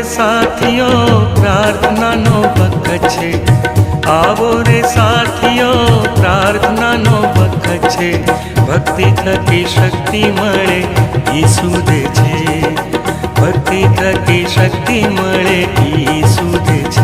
સાથીઓ પ્રાર્થનાનો વખત છે, આવો રે સાથીઓ પ્રાર્થનાનો વખત છે. ભક્તિ થકી શક્તિ મળે ઈસુ દે છે, ભક્તિ થકી શક્તિ મળે ઈસુ દે છે.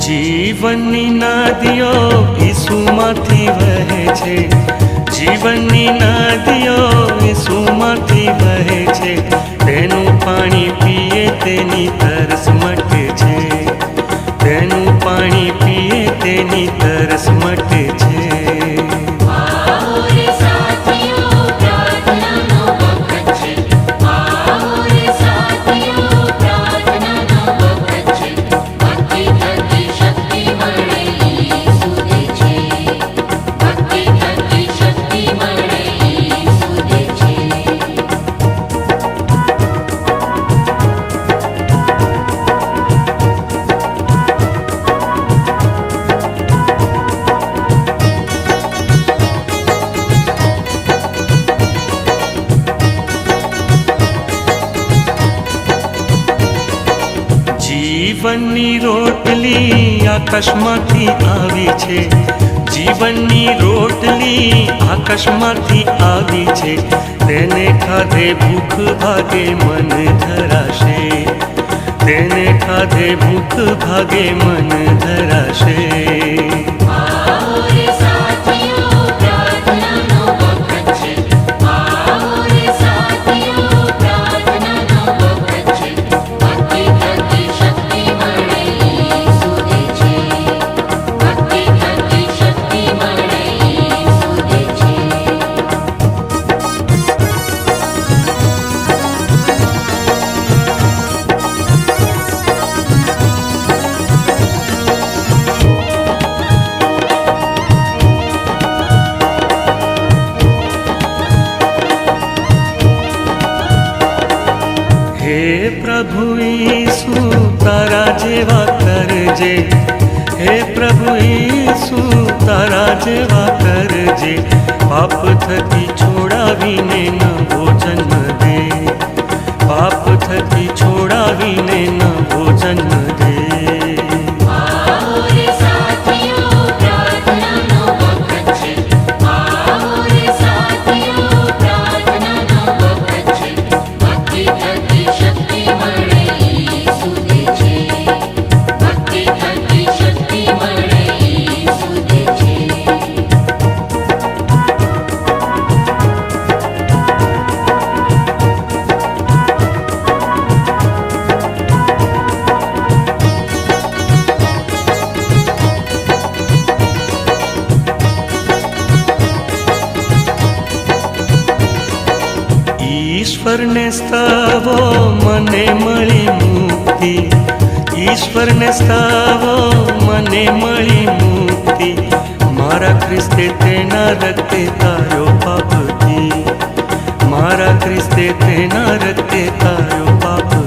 જીવનની નદીઓ ઈસુમાંથી વહે છે, જીવનની નદીઓ ઈસુમાંથી વહે છે. તેનું પાણી પીએ તેની તરસ મટે છે, તેનું પાણી પીએ તેની તરસ મટે છે. જીવનની રોટલી આકાશમાંથી આવી છે, જીવનની રોટલી આકાશમાંથી આવી છે. તેને ખાધે ભૂખ ભાગે મન ધરાશે, તેને ખાધે ભૂખ ભાગે મન ધરાશે. હે પ્રભુ ઈસુ તારા જેવા કરજે, હે પ્રભુ ઈસુ તારા જેવા કરજે. પાપ થકી છોડાવીને નવો જન્મ દે, પાપ થકી છોડાવીને નવો જન્મ દે. ઈશ્વરને સ્તવો મને મળી મુક્તિ, ઈશ્વરને સ્તવો મને મળી મુક્તિ. મારા ખ્રિસ્તે તેના રક્તે તારો પાપથી, મારા ખ્રિસ્તે તેના રક્તે તારો પાપથી.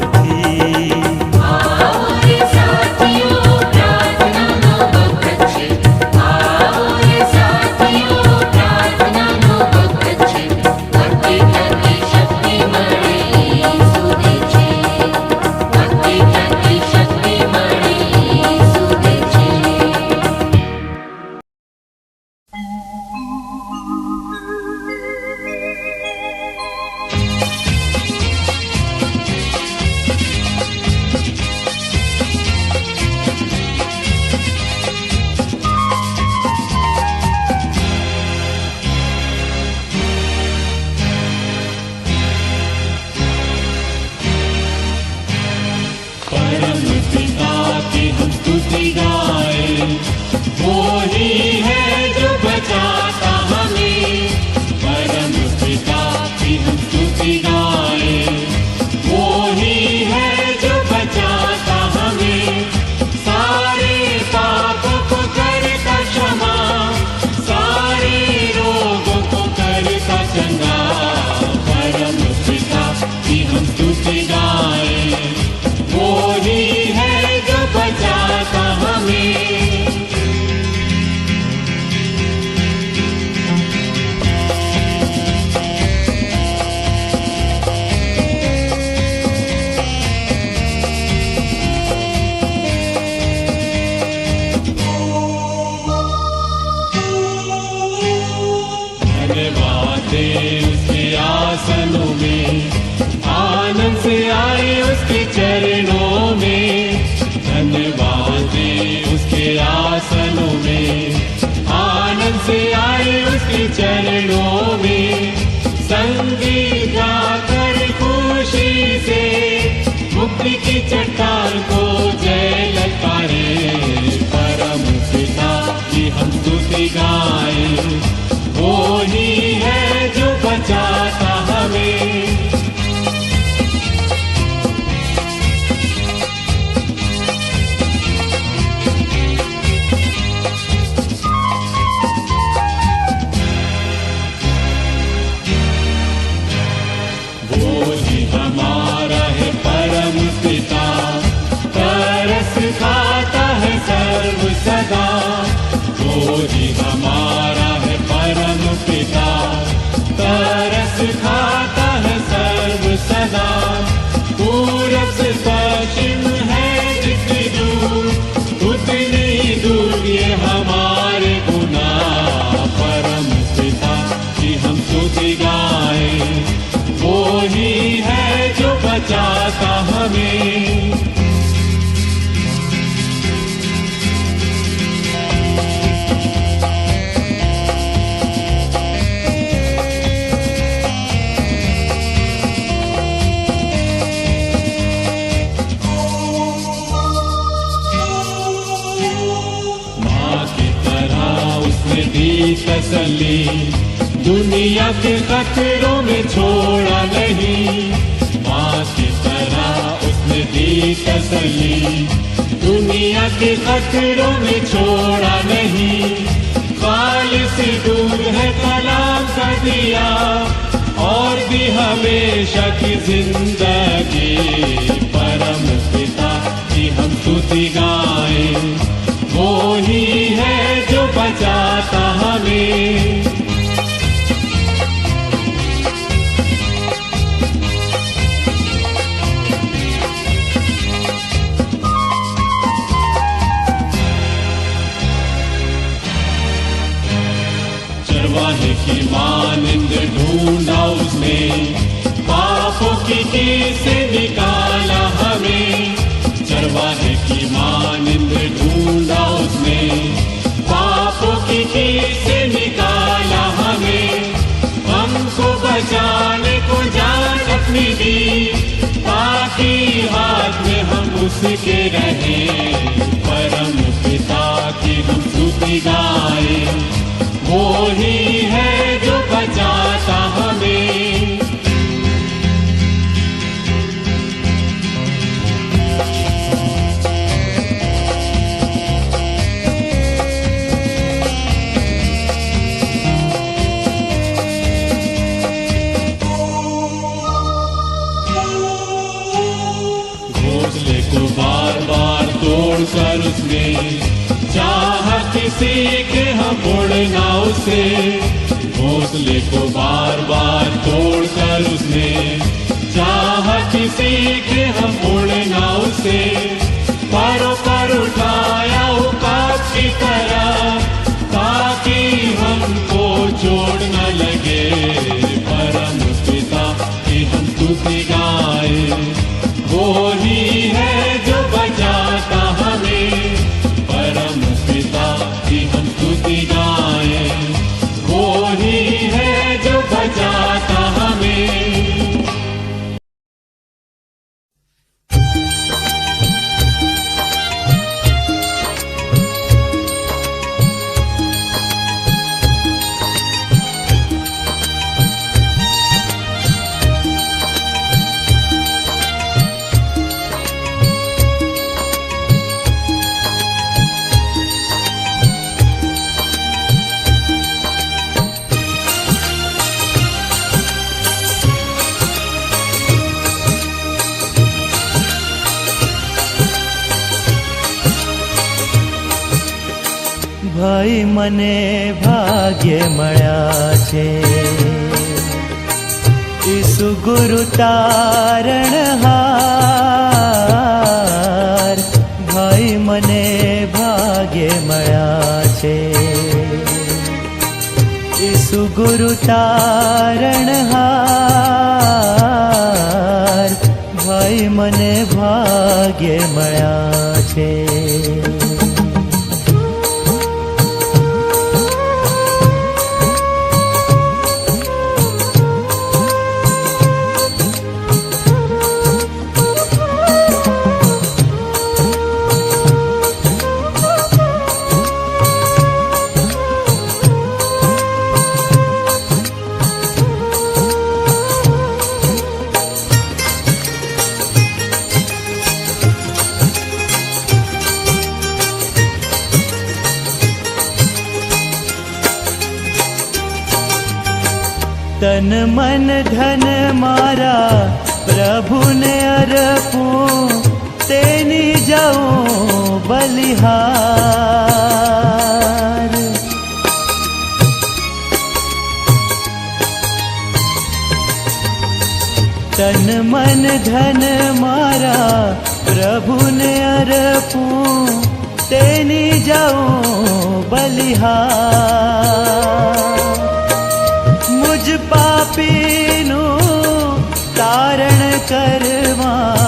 दे उसके आसनों में, आनंद से आए उसके चरणों में। धन्यवाद दे उसके आसनों में, आनंद से आए उसके चरणों में। संगीत गाकर खुशी से मुक्ति की चट्टान को जय ललकारे। परम पिता की हम स्तुति गाए, वो ही है जो बचाता हमें। हमारा है परम पिता, तरस खाता है सर्व सदा। वो ही हमारा है परम पिता, तरस खाता है सर्व सदा। पूरब से पश्चिम है जितनी दूर, उतनी ही दूर ये हमारे गुनाह। परम पिता की हम स्तुति गाए, वो ही है जो बचाता हमें। माँ की तरह उसने दी तसल्ली, दुनिया के खतरों में छोड़ा नहीं। माँ की तरह उसने दी तसल्ली, दुनिया के खतरों में छोड़ा नहीं। खालिस दूर है कलाम का दिया, और भी हमेशा की जिंदगी। परम पिता की हम स्तुति गाए, वो ही है जो बचाता हमें। चरवाहे की मानिंद ढूंढा उसने, पापों की कील से निकाला हमें। चरवाहे की मानिंद ढूंढा उसने, पापों की कील से निकाला हमें। हमको बचाने को जान अपनी दी, ताकि हाथ में हम उसके रहें। परम पिता की हम स्तुति गाए, वो ही है जो बचाता हमें। घोंसले को बार बार तोड़कर उसने, चाह किसी के हम उड़ना उसे। घोंसले को बार बार तोड़कर उसने, चाह किसी के हम उड़ना उसे। पैरों पर उठाया उकाब की तरह, ताकि हमको चोट न लगे। परम पिता की हम स्तुति गाए, वो ही है जो बचाता हमें। परम पिता की हम स्तुति गाए, वो ही है जो बचाता हमें। ભાઈ મને ભાગ્ય મળ્યા છે, ઈસુ ગુરુ તારણહાર. ભાઈ મને ભાગ્ય મળ્યા છે, ઈસુ ઈસુ ગુરુ તારણહાર, ભાઈ મને ભાગ્ય મળ્યા છે. તન મન ધન મારા પ્રભુને અર્પું, તેની જાઉં બલિહાર. તન મન ધન મારા પ્રભુને અર્પું, તેની જાઉં બલિહાર. મુજ પાપીનું તારણ કરવા,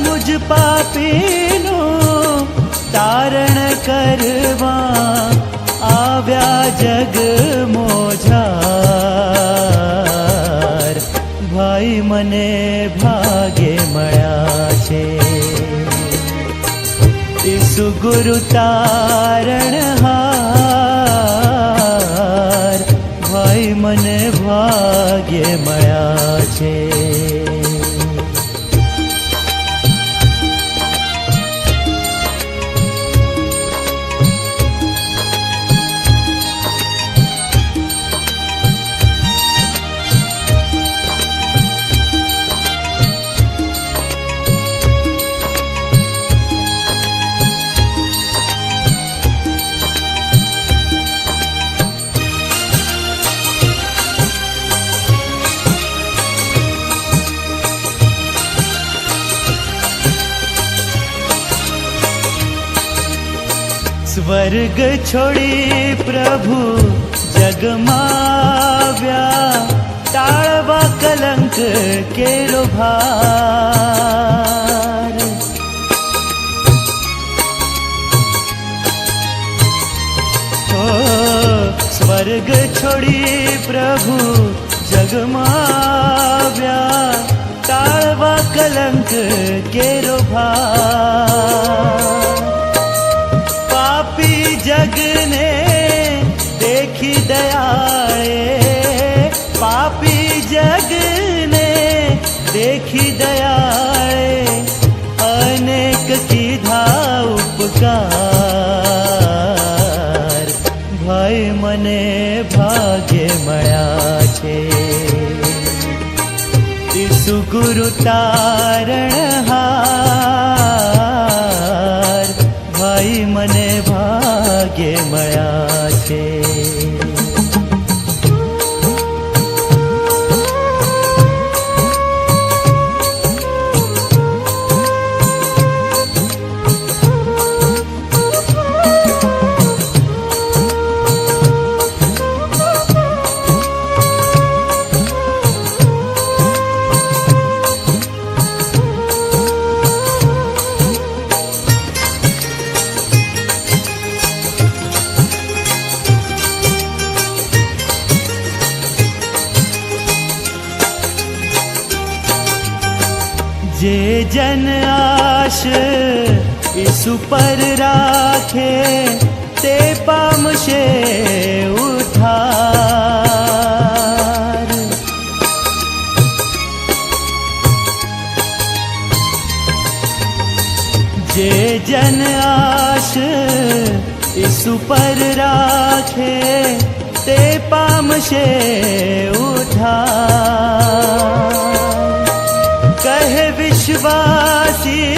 મુજ પાપીનું તારણ કરવા આવ્યા જગ મોજાર. ભાઈ મને ભાગ્ય મળ્યા છે. ઈસુ ગુરુ તારણહાર, ભાઈ મને ભાગ્ય મળ્યા છે. સ્વર્ગ છોડી પ્રભુ જગમાવ્યા, ટાળવા કલંક કેરો ભાર. સ્વર્ગ છોડી પ્રભુ જગમાવ્યા, ટાળવા કલંક કેરો ભાર. પાપી જગને દેખી દયાળે, પાપી જગને દેખી દયાળે, અનેક કીધા ઉપકાર. ભાઈ મને ભાગ્ય મળ્યા છે. ઈસુ ગુરુ તારણહાર, ભાઈ મને ભાગ્ય મળ્યા છે. જે જન આશ ઈસુ પર રાખે, તે પામશે ઉદ્ધાર. જે જન આશ ઈસુ પર રાખે, તે પામશે ઉદ્ધાર. કહે વિશ્વાસી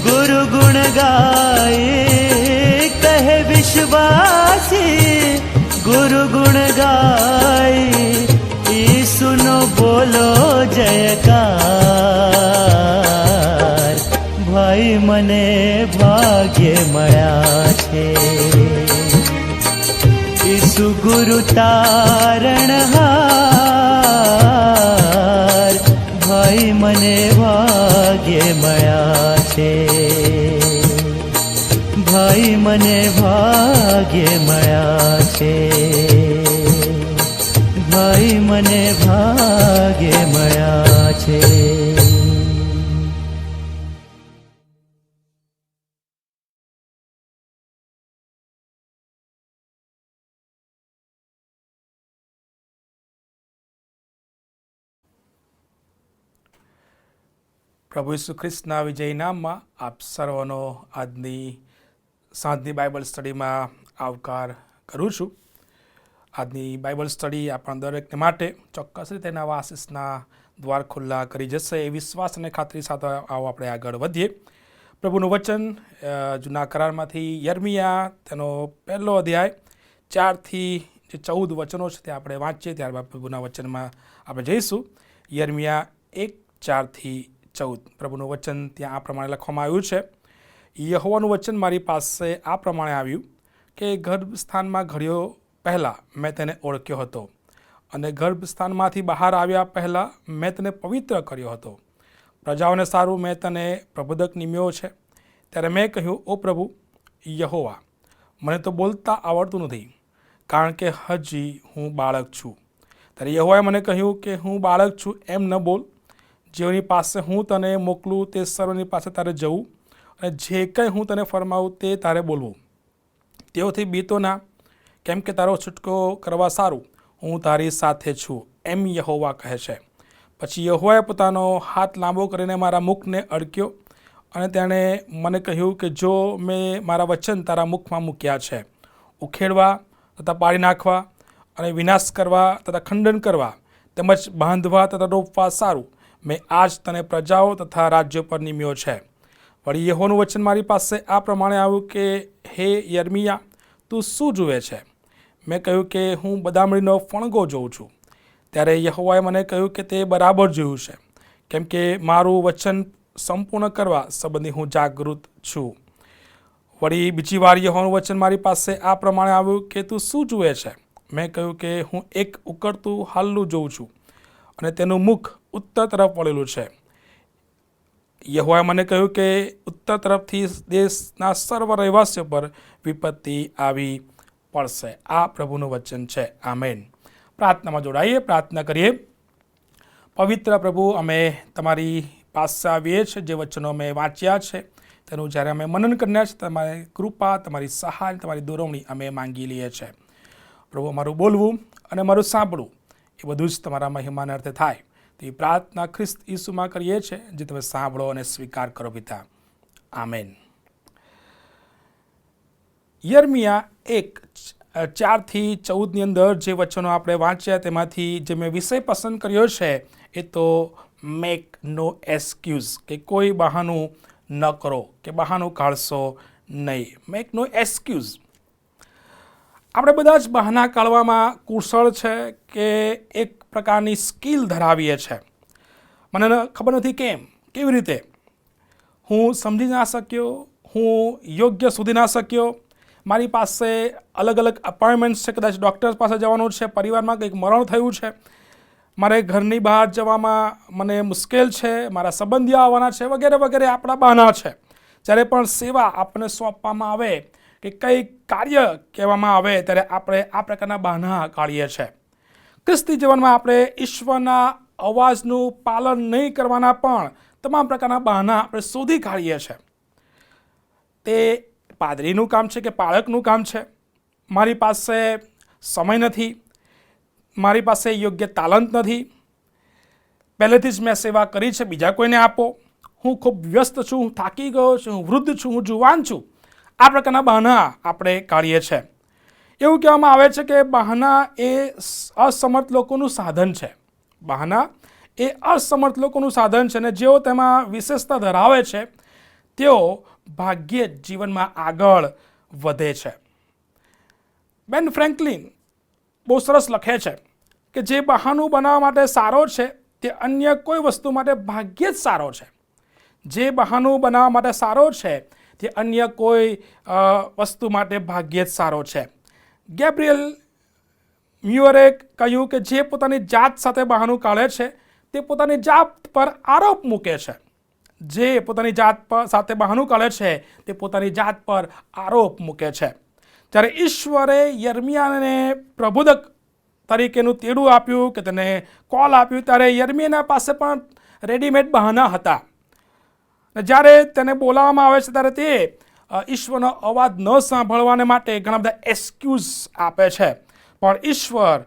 ગુરુ ગુણ ગાય, કહે વિશ્વાસી ગુરુ ગુણ ગાય, ઈસુનો બોલો જયકાર. ભાઈ મને ભાગ્ય મળ્યા છે. ઈસુ ઈસુ ગુરુ તારણહાર, ભાઈ મને ભાગ્ય મળ્યા છે, ભાઈ મને ભાગ્ય મળ્યા છે, ભાઈ મને ભાગ્ય મળ્યા છે. પ્રભુ ઈસુ ખ્રિસ્તના વિજય નામમાં આપ સર્વનો આજની સાંજની બાઇબલ સ્ટડીમાં આવકાર કરું છું. આજની બાઇબલ સ્ટડી આપણા દરેકને માટે ચોક્કસ રીતે નવા આશીષના દ્વાર ખુલ્લા કરી જશે એ વિશ્વાસ અને ખાતરી સાથે આવો આપણે આગળ વધીએ. પ્રભુનું વચન જૂના કરારમાંથી યર્મિયા તેનો 1 અધ્યાય 4 થી જે 14 વચનો છે તે આપણે વાંચીએ, ત્યારબાદ પ્રભુના વચનમાં આપણે જઈશું. યર્મિયા 1:4 થી 14 પ્રભુનું વચન ત્યાં આ પ્રમાણે લખવામાં આવ્યું છે. યહોવાનું વચન મારી પાસે આ પ્રમાણે આવ્યું કે ગર્ભસ્થાનમાં ઘડ્યો પહેલાં મેં તેને ઓળખ્યો હતો, અને ગર્ભસ્થાનમાંથી બહાર આવ્યા પહેલાં મેં તેને પવિત્ર કર્યો હતો. પ્રજાઓને સારું મેં તને પ્રબોધક નિમ્યો છે. ત્યારે મેં કહ્યું, ઓ પ્રભુ યહોવા, મને તો બોલતા આવડતું નથી, કારણ કે હજી હું બાળક છું. ત્યારે યહોવાએ મને કહ્યું કે હું બાળક છું એમ ન બોલ. જેઓની પાસે હું તને મોકલું તે સર્વની પાસે તારે જવું, અને જે કંઈ હું તને ફરમાવું તે તારે બોલવું. તેઓથી બીતો ના, કેમ કે તારો છૂટકો કરવા સારું હું તારી સાથે છું, એમ યહોવા કહે છે. પછી યહોવાએ પોતાનો હાથ લાંબો કરીને મારા મુખને અડક્યો, અને તેણે મને કહ્યું કે જો મેં મારા વચન તારા મુખમાં મૂક્યા છે, ઉખેડવા તથા પાડી નાખવા, અને વિનાશ કરવા તથા ખંડન કરવા, તેમજ બાંધવા તથા રોપવા સારું મેં આજ તને પ્રજાઓ તથા રાજ્યો પર નિમ્યો છે. વળી યહોવાનું વચન મારી પાસે આ પ્રમાણે આવ્યું કે હે યર્મિયા, તું શું જુએ છે? મેં કહ્યું કે હું બદામડીનો ફણગો જોઉં છું. ત્યારે યહોવાએ મને કહ્યું કે તે બરાબર જોયું છે, કેમ કે મારું વચન સંપૂર્ણ કરવા સંબંધી હું જાગૃત છું. વળી બીજી વાર યહોવાનું વચન મારી પાસે આ પ્રમાણે આવ્યું કે તું શું જુએ છે? મેં કહ્યું કે હું એક ઉકળતું હાલનું જોઉં છું, અને તેનું મુખ ઉત્તર તરફ વળેલું છે. યહોવાએ મને કહ્યું કે ઉત્તર તરફથી દેશના સર્વ રહેવાસીઓ પર વિપત્તિ આવી પડશે. આ પ્રભુનું વચન છે. આમેન. પ્રાર્થનામાં જોડાઈએ, પ્રાર્થના કરીએ. પવિત્ર પ્રભુ, અમે તમારી પાસે આવીએ છીએ. જે વચનો અમે વાંચ્યા છે તેનું જ્યારે અમે મનન કર્યા છે, તમારી કૃપા, તમારી સહાય, તમારી દોરવણી અમે માંગી લઈએ છીએ. પ્રભુ, અમારું બોલવું અને અમારું સાંભળવું એ બધું જ તમારા મહિમાના અર્થે થાય તે પ્રાર્થના ખ્રિસ્ત ઈસુમાં કરીએ છીએ, જે તમે સાંભળો અને સ્વીકાર કરો પિતા. આમેન. યર્મિયા 1:4 થી 14 અંદર જે વચનો આપણે વાંચ્યા તેમાંથી જે મેં વિષય પસંદ કર્યો છે એ તો મેક નો એક્સક્યુઝ, કે કોઈ બહાનું ન કરો, કે બહાનું કાઢશો નહીં. મેક નો એક્સક્યુઝ. આપણે બધા જ બહાના કાઢવામાં કુશળ છે કે એક પ્રકારની સ્કિલ ધરાવીએ છીએ. મને ખબર નથી કેવી રીતે હું સમજી ના શક્યો, હું યોગ્ય સુધી ના શક્યો. મારી પાસે અલગ અલગ અપોઇન્ટમેન્ટ્સ છે, કદાચ ડૉક્ટર પાસે જવાનું છે, પરિવારમાં કંઈક મરણ થયું છે, મારે ઘરની બહાર જવામાં મને મુશ્કેલ છે, મારા સંબંધીઓ આવવાના છે, વગેરે વગેરે આપણા બહાના છે. જ્યારે પણ સેવા આપણને સોંપવામાં આવે કે કંઈ કાર્ય કહેવામાં આવે ત્યારે આપણે આ પ્રકારના બહાના કાઢીએ છીએ. ખ્રિસ્તી જીવનમાં આપણે ઈશ્વરના અવાજનું પાલન નહીં કરવાના પણ તમામ પ્રકારના બહાના આપણે શોધી કાઢીએ છીએ. તે પાદરીનું કામ છે કે પાળકનું કામ છે. મારી પાસે સમય નથી, મારી પાસે યોગ્ય તાલંત નથી, પહેલેથી જ મેં સેવા કરી છે, બીજા કોઈને આપો, હું ખૂબ વ્યસ્ત છું, હું થાકી ગયો છું, હું વૃદ્ધ છું, હું જુવાન છું. આ પ્રકારના બહાના આપણે કાઢીએ છીએ. એવું કહેવામાં આવે છે કે બહાના એ અસમર્થ લોકોનું સાધન છે. બહાના એ અસમર્થ લોકોનું સાધન છે, અને જેઓ તેમાં વિશેષતા ધરાવે છે તેઓ ભાગ્યે જ જીવનમાં આગળ વધે છે. બેન ફ્રેન્કલિન બહુ સરસ લખે છે કે જે બહાનું બનાવવા માટે સારો છે તે અન્ય કોઈ વસ્તુ માટે ભાગ્યે જ સારો છે. જે બહાનું બનાવવા માટે સારો છે તે અન્ય કોઈ વસ્તુ માટે ભાગ્યે જ સારો છે. ગેબ્રિયલ મ્યુઅરે કહ્યું કે જે પોતાની જાત સાથે બહાનું કાઢે છે તે પોતાની જાત પર આરોપ મૂકે છે. જે પોતાની જાત સાથે બહાનું કાઢે છે તે પોતાની જાત પર આરોપ મૂકે છે. જ્યારે ઈશ્વરે યર્મિયાને પ્રબોધક તરીકેનું તેડું આપ્યું કે તેને કોલ આપ્યું, ત્યારે યર્મિયાના પાસે પણ રેડીમેડ બહાના હતા. જ્યારે તેને બોલાવવામાં આવે છે ત્યારે તે ઈશ્વરનો અવાજ ન સાંભળવાને માટે ઘણા બધા એક્સક્યુઝ આપે છે, પણ ઈશ્વર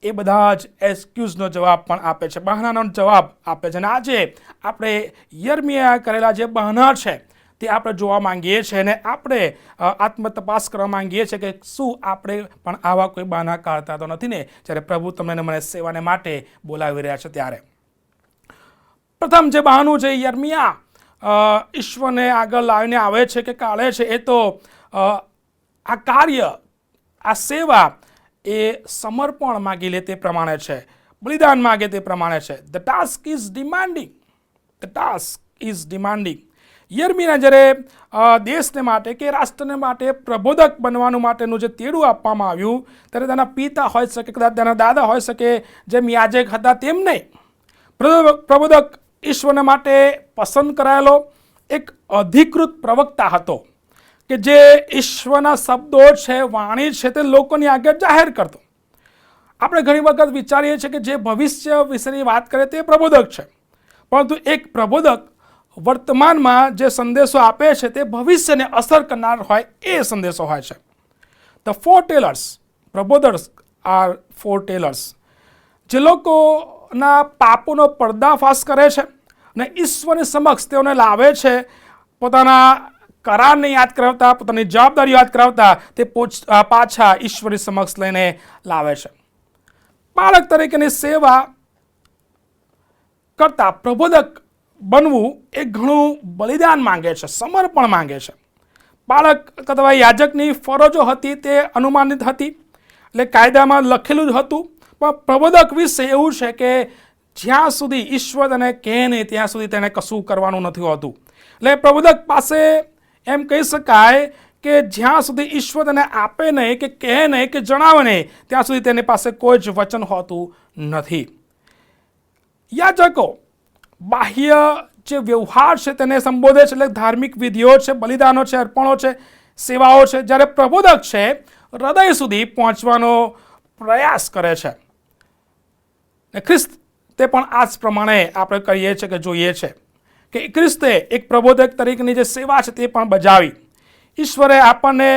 એ બધા જ એક્સક્યુઝનો જવાબ પણ આપે છે, બહાનાનો જવાબ આપે છે. અને આજે આપણે યર્મિયા કરેલા જે બહાના છે તે આપણે જોવા માંગીએ છીએ અને આપણે આત્મતપાસ કરવા માંગીએ છીએ કે શું આપણે પણ આવા કોઈ બહાના કાઢતા તો નથી ને, જ્યારે પ્રભુ તમને મને સેવાને માટે બોલાવી રહ્યા છે. ત્યારે પ્રથમ જે બહાનું છે યર્મિયા ઈશ્વરને આગળ લાવીને આવે છે કે કાઢે છે, એ તો આ કાર્ય, આ સેવા એ સમર્પણ માગી લે તે પ્રમાણે છે, બલિદાન માગે તે પ્રમાણે છે. The task is demanding, the task is demanding. યર્મિયાને જ્યારે દેશને માટે કે રાષ્ટ્રને માટે પ્રબોધક બનવાનું માટેનું જે તેડું આપવામાં આવ્યું, ત્યારે તેના પિતા હોઈ શકે, કદાચ તેના દાદા હોઈ શકે, જેમ યાજક હતા તેમ નહીં. પ્રબોધક ઈશ્વરને માટે પસંદ કરાયેલો એક અધિકૃત પ્રવક્તા હતો કે જે ઈશ્વરના શબ્દો છે, વાણી છે, તે લોકોની આગળ જાહેર કરતો. આપણે ઘણી વખત વિચારીએ છીએ કે જે ભવિષ્ય વિશેની વાત કરે તે પ્રબોધક છે, પરંતુ એક પ્રબોધક વર્તમાનમાં જે સંદેશો આપે છે તે ભવિષ્યને અસર કરનાર હોય એ સંદેશો હોય છે. ધ ફોરટેલર્સ, પ્રબોધર્સ આર ફોરટેલર્સ, જે લોકોના પાપોનો પર્દાફાશ કરે છે અને ઈશ્વરની સમક્ષ તેઓને લાવે છે, પોતાના કરારને યાદ કરાવતા, પોતાની જવાબદારી યાદ કરાવતા તે પાછા ઈશ્વરની સમક્ષ લઈને લાવે છે. બાળક તરીકેની સેવા કરતા પ્રબોધક બનવું એ ઘણું બલિદાન માંગે છે, સમર્પણ માંગે છે. બાળક અથવા યાજકની ફરજો હતી તે અનુમાનિત હતી, એટલે કાયદામાં લખેલું જ હતું, પણ પ્રબોધક વિશે એવું છે કે જ્યાં સુધી ઈશ્વર તેને કહે નહીં ત્યાં સુધી તેને કશું કરવાનું નથી હોતું. એટલે પ્રબોધક પાસે એમ કહી શકાય કે જ્યાં સુધી ઈશ્વર તેને આપે નહીં કે કહે નહીં કે જણાવે નહીં ત્યાં સુધી તેની પાસે કોઈ જ વચન હોતું નથી. યાજકો બાહ્ય જે વ્યવહાર છે તેને સંબોધે છે, એટલે ધાર્મિક વિધિઓ છે, બલિદાનો છે, અર્પણો છે, સેવાઓ છે. જ્યારે પ્રબોધક છે હૃદય સુધી પહોંચવાનો પ્રયાસ કરે છે. ખ્રિસ્ત તે પણ આ જ પ્રમાણે આપણે કહીએ છીએ કે જોઈએ છે કે ખ્રિસ્તે એક પ્રબોધક તરીકેની જે સેવા છે તે પણ બજાવી. ઈશ્વરે આપણને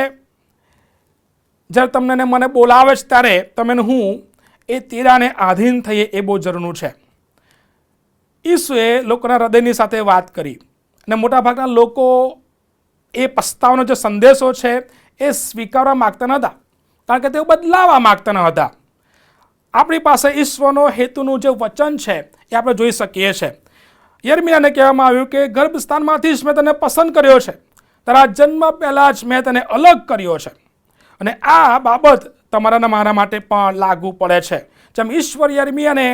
જ્યારે તમને મને બોલાવે છે ત્યારે તમે હું એ તેડાને આધીન થઈએ એ બહુ જરૂરનું છે. ઈસુએ લોકોના હૃદયની સાથે વાત કરી અને મોટાભાગના લોકો એ પસ્તાવાનો જે સંદેશો છે એ સ્વીકારવા માગતા નહોતા, કારણ કે તેઓ બદલાવા માગતા ન હતા. આપણી પાસે ઈશ્વરનો હેતુનું જે વચન છે એ આપણે જોઈ શકીએ છીએ. યર્મિયાને કહેવામાં આવ્યું કે ગર્ભસ્થાનમાંથી જ મેં તને પસંદ કર્યો છે, તારા જન્મ પહેલાં જ મેં તને અલગ કર્યો છે. અને આ બાબત તમારા મારા માટે પણ લાગુ પડે છે. જેમ ઈશ્વર યર્મિયાને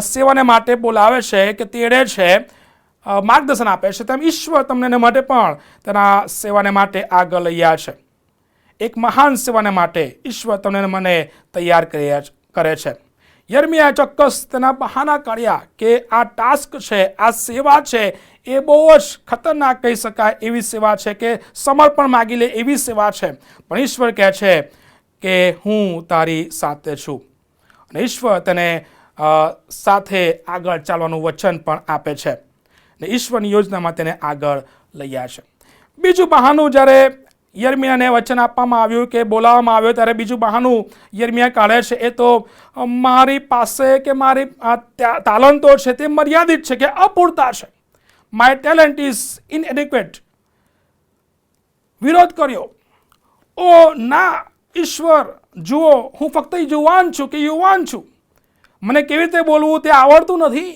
સેવાને માટે બોલાવે છે કે તેડે છે, માર્ગદર્શન આપે છે, તેમ ઈશ્વર તમને માટે પણ તેના સેવાને માટે આગળ લઈ આવ્યા છે. એક મહાન સેવાને માટે ઈશ્વર તમને મને તૈયાર કરે છે. યર્મિયાએ ચોક્કસ તેના બહાના કાઢ્યા કે આ ટાસ્ક છે, આ સેવા છે એ બહુ જ ખતરનાક કહી શકાય એવી સેવા છે કે સમર્પણ માગી લે એવી સેવા છે. પણ ઈશ્વર કહે છે કે હું તારી સાથે છું. અને ઈશ્વર તેને સાથે આગળ ચાલવાનું વચન પણ આપે છે અને ઈશ્વરની યોજનામાં તેને આગળ લઈ આવ્યા છે. બીજું બહાનું જ્યારે યર્મિયાને વચન આપવામાં આવ્યું કે બોલાવવામાં આવ્યો ત્યારે બીજું બહાનું યર્મિયા કાઢે છે, એ તો મારી પાસે કે મારી તાલંતો છે તે મર્યાદિત છે કે અપૂરતા છે. My talent is inadequate. વિરોધ કર્યો. ઓ ના ઈશ્વર, જુઓ હું ફક્ત યુવાન છું કે યુવાન છું, મને કેવી રીતે બોલવું તે આવડતું નથી.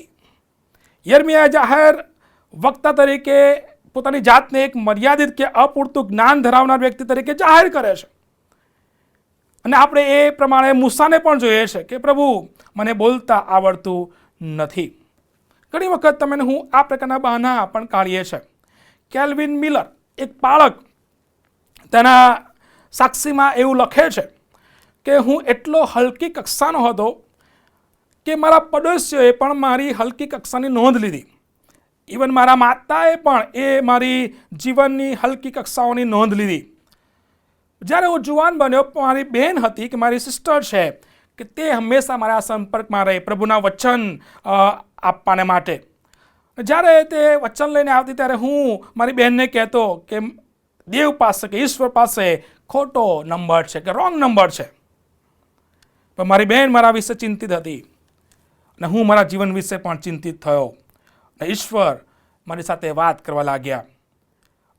યર્મિયા જાહેર વક્તા તરીકે પોતાની જાતને એક મર્યાદિત કે અપૂરતું જ્ઞાન ધરાવનાર વ્યક્તિ તરીકે જાહેર કરે છે. અને આપણે એ પ્રમાણે મૂસાને પણ જોઈએ છે કે પ્રભુ મને બોલતા આવડતું નથી. ઘણી વખત તમે હું આ પ્રકારના બહાના પણ કાઢીએ છીએ. કેલ્વિન મિલર એક બાળક તેના સાક્ષીમાં એવું લખે છે કે હું એટલો હલકી કક્ષાનો હતો કે મારા પડોશીઓએ પણ મારી હલકી કક્ષાની નોંધ લીધી. ઇવન મારા માતાએ પણ એ મારી જીવનની હલકી કક્ષાઓની નોંધ લીધી. જ્યારે હું જુવાન બન્યો, મારી બહેન હતી કે મારી સિસ્ટર છે કે તે હંમેશા મારા સંપર્કમાં રહી પ્રભુના વચન આપવાને માટે. જ્યારે તે વચન લઈને આવતી ત્યારે હું મારી બહેનને કહેતો કે દેવ પાસે કે ઈશ્વર પાસે ખોટો નંબર છે કે રોંગ નંબર છે. પણ મારી બહેન મારા વિશે ચિંતિત હતી અને હું મારા જીવન વિશે પણ ચિંતિત થયો. અને ઈશ્વર મારી સાથે વાત કરવા લાગ્યા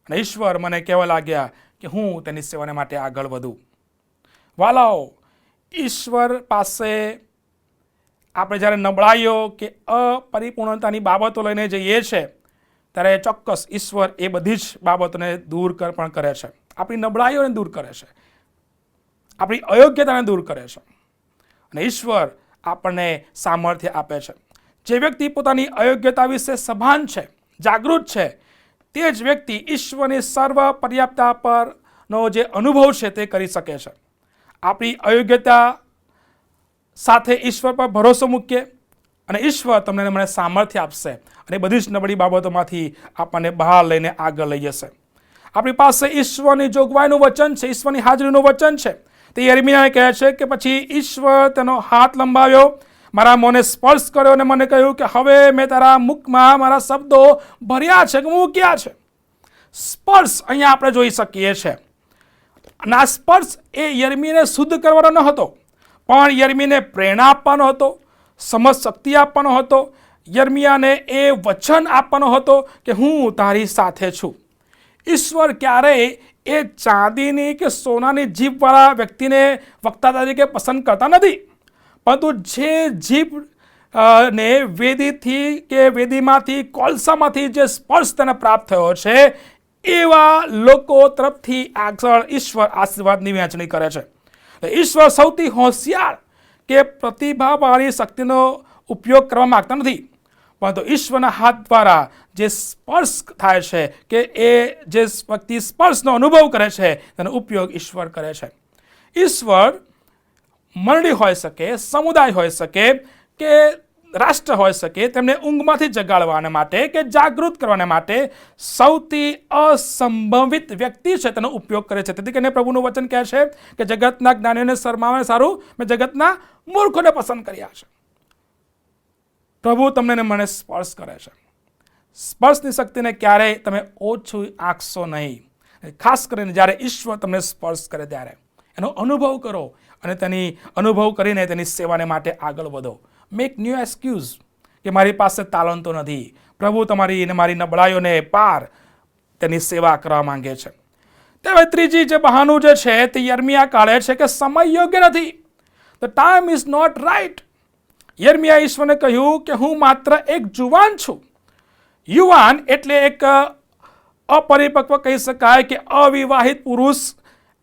અને ઈશ્વર મને કહેવા લાગ્યા કે હું તેની સેવાને માટે આગળ વધું. વાલાઓ, ઈશ્વર પાસે આપણે જ્યારે નબળાઈઓ કે અપરિપૂર્ણતાની બાબતો લઈને જઈએ છીએ ત્યારે ચોક્કસ ઈશ્વર એ બધી જ બાબતોને દૂર પણ કરે છે. આપણી નબળાઈઓને દૂર કરે છે, આપણી અયોગ્યતાને દૂર કરે છે અને ઈશ્વર આપણને સામર્થ્ય આપે છે. જે વ્યક્તિ પોતાની અયોગ્યતા વિશે સભાન છે, જાગૃત છે, તે જ વ્યક્તિ ઈશ્વરની સર્વ પર્યાપ્તતા પરનો જે અનુભવ છે તે કરી શકે છે. આપણી અયોગ્યતા સાથે ઈશ્વર પર ભરોસો મૂકીએ અને ઈશ્વર તમને મને સામર્થ્ય આપશે અને બધી જ નબળી બાબતોમાંથી આપણને બહાર લઈને આગળ લઈ જશે. આપણી પાસે ઈશ્વરની જોગવાઈનું વચન છે, ઈશ્વરની હાજરીનું વચન છે. તે યર્મિયાને કહે છે કે પછી ઈશ્વર તેનો હાથ લંબાવ્યો, મારા મોંને સ્પર્શ કર્યો અને મને કહ્યું કે હવે મેં તારા મુખમાં મારા શબ્દો ભર્યા છે કે મૂક્યા છે. સ્પર્શ અહીંયા આપણે જોઈ શકીએ છીએ. અને આ સ્પર્શ એ યર્મીને શુદ્ધ કરવાનો ન હતો, પણ યર્મીને પ્રેરણા આપવાનો હતો, સમજ શક્તિ આપવાનો હતો, યર્મિયાને એ વચન આપવાનો હતો કે હું તારી સાથે છું. ઈશ્વર ક્યારેય એ ચાંદીની કે સોનાની જીભવાળા વ્યક્તિને વક્તા તરીકે પસંદ કરતા નથી, પરંતુ જે જીભ ને વેદીથી કે વેદીમાંથી કોલસામાંથી જે સ્પર્શ તેને પ્રાપ્ત થયો છે એવા લોકો તરફથી આગળ ઈશ્વર આશીર્વાદની વહેંચણી કરે છે. ઈશ્વર સૌથી હોશિયાર કે પ્રતિભાવાળી શક્તિનો ઉપયોગ કરવા માગતા નથી, પરંતુ ઈશ્વરના હાથ દ્વારા જે સ્પર્શ થાય છે કે એ જે વ્યક્તિ સ્પર્શનો અનુભવ કરે છે તેનો ઉપયોગ ઈશ્વર કરે છે. ઈશ્વર મંડળી હોઈ શકે, સમુદાય હોઈ શકે કે રાષ્ટ્ર હોઈ શકે, તેમને ઊંઘમાંથી જગાડવાને માટે કે જાગૃત કરવાને માટે સૌથી અસંભવિત વ્યક્તિ છે તેનો ઉપયોગ કરે છે. તેથી કરીને પ્રભુનું વચન કહે છે કે જગતના જ્ઞાનીઓને શરમાવે સારું, મેં જગતના મૂર્ખોને પસંદ કર્યા છે. પ્રભુ તમને મને સ્પર્શ કરે છે. સ્પર્શની શક્તિને ક્યારેય તમે ઓછું આંકશો નહીં. ખાસ કરીને જ્યારે ઈશ્વર તમને સ્પર્શ કરે ત્યારે એનો અનુભવ કરો અને તેની અનુભવ કરીને તેની સેવાને માટે આગળ વધો. મેક ન્યૂ એક્સક્યુઝ કે મારી પાસે તાલંતો નથી. પ્રભુ તમારી અને મારી નબળાઈઓને પાર તેની સેવા કરવા માંગે છે. હવે ત્રીજી જે બહાનું જે છે તે યર્મિયા કાઢે છે કે સમય યોગ્ય નથી. The time is not right. યર્મિયા ઈશ્વરને કહ્યું કે હું માત્ર એક જુવાન છું. યુવાન એટલે એક અપરિપક્વ કહી શકાય કે અવિવાહિત પુરુષ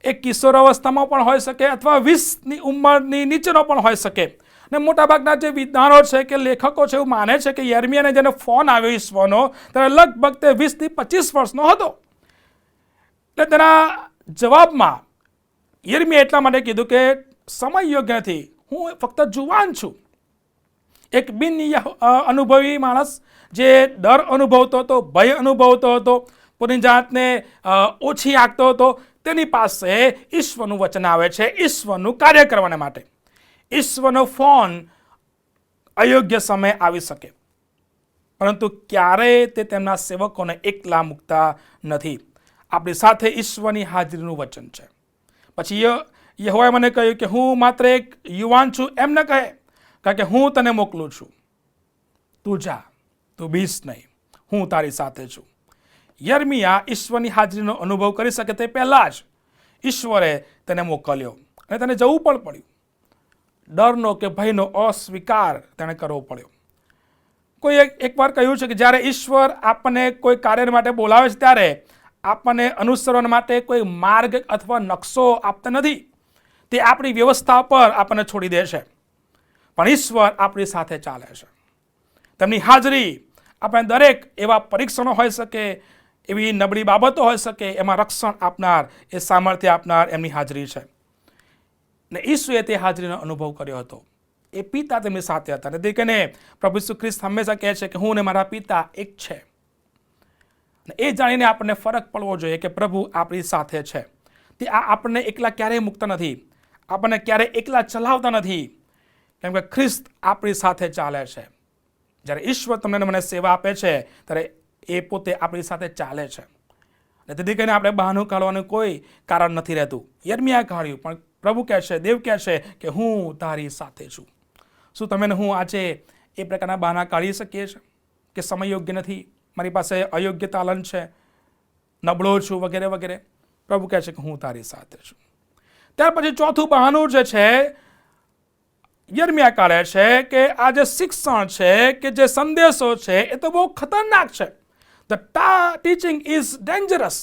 એક કિશોર અવસ્થામાં પણ હોઈ શકે અથવા 20ની ઉંમરની નીચેનો પણ હોઈ શકે. અને મોટાભાગના જે વિદ્વાનો છે કે લેખકો છે એવું માને છે કે યર્મિયાને જેને ફોન આવ્યો ઈશ્વરનો ત્યારે લગભગ તે 20 થી 25 વર્ષનો હતો. એટલે તેના જવાબમાં યર્મિયા એટલા માટે કીધું કે સમય યોગ્ય નથી, હું ફક્ત જુવાન છું. એક બિન અનુભવી માણસ જે ડર અનુભવતો હતો, ભય અનુભવતો હતો, પોતાની જાતને ઓછી આંકતો હતો, તેની પાસે ઈશ્વરનું વચન આવે છે ઈશ્વરનું કાર્ય કરવાને માટે. ઈશ્વરનો ફોન અયોગ્ય સમય આવી શકે, પરંતુ ક્યારેય તે તેમના સેવકોને એકલા મૂકતા નથી. આપણી સાથે ઈશ્વરની હાજરીનું વચન છે. પછી યહોવાએ મને કહ્યું કે હું માત્ર એક યુવાન છું એમ ન કહે, કારણ કે હું તને મોકલું છું. તું જા, તું બીસ નહીં, હું તારી સાથે છું. યર્મિયા ઈશ્વરની હાજરીનો અનુભવ કરી શકે તે પહેલાં જ ઈશ્વરે તેને મોકલ્યો અને તેને જવું પણ પડ્યું. ડરનો કે ભયનો અસ્વીકાર તેણે કરવો પડ્યો. કોઈ એકવાર કહ્યું છે કે જ્યારે ઈશ્વર આપણને કોઈ કાર્ય માટે બોલાવે છે ત્યારે આપણને અનુસરવા માટે કોઈ માર્ગ અથવા નકશો આપતા નથી, તે આપણી વ્યવસ્થા પર આપણને છોડી દે છે. પણ ઈશ્વર આપણી સાથે ચાલે છે. તેમની હાજરી આપણે દરેક એવા પરીક્ષણો હોઈ શકે, એવી નબળી બાબતો હોઈ શકે, એમાં રક્ષણ આપનાર, એ સામર્થ્ય આપનાર એમની હાજરી છે. ને ઈસુએ તે હાજરીનો અનુભવ કર્યો હતો. એ પિતા તેમની સાથે હતા. અને તે કહીને પ્રભુ ઈસુ ખ્રિસ્ત હંમેશા કહે છે કે હું અને મારા પિતા એક છે. અને એ જાણીને આપણને ફરક પડવો જોઈએ કે પ્રભુ આપણી સાથે છે. તે આપણને એકલા ક્યારેય મૂકતા નથી, આપણને ક્યારેય એકલા ચલાવતા નથી, કેમ કે ખ્રિસ્ત આપણી સાથે ચાલે છે. જ્યારે ઈશ્વર તમને મને સેવા આપે છે ત્યારે એ પોતે આપણી સાથે ચાલે છે. અને તેથી કહીને આપણે બહાનું કાઢવાનું કોઈ કારણ નથી રહેતું. યર્મિયા કાઢ્યું, પણ પ્રભુ કહે છે, દેવ કહે છે કે હું તારી સાથે છું. શું તમે હું આજે એ પ્રકારના બહાના કાઢી શકીએ છીએ કે સમય યોગ્ય નથી, મારી પાસે અયોગ્ય તાલન છે, નબળો છું, વગેરે વગેરે? પ્રભુ કહે છે કે હું તારી સાથે છું. ત્યાર પછી ચોથું બહાનું જે છે યર્મિયા કાઢે છે કે આ જે શિક્ષણ છે, કે જે સંદેશો છે, એ તો બહુ ખતરનાક છે. The teaching is dangerous.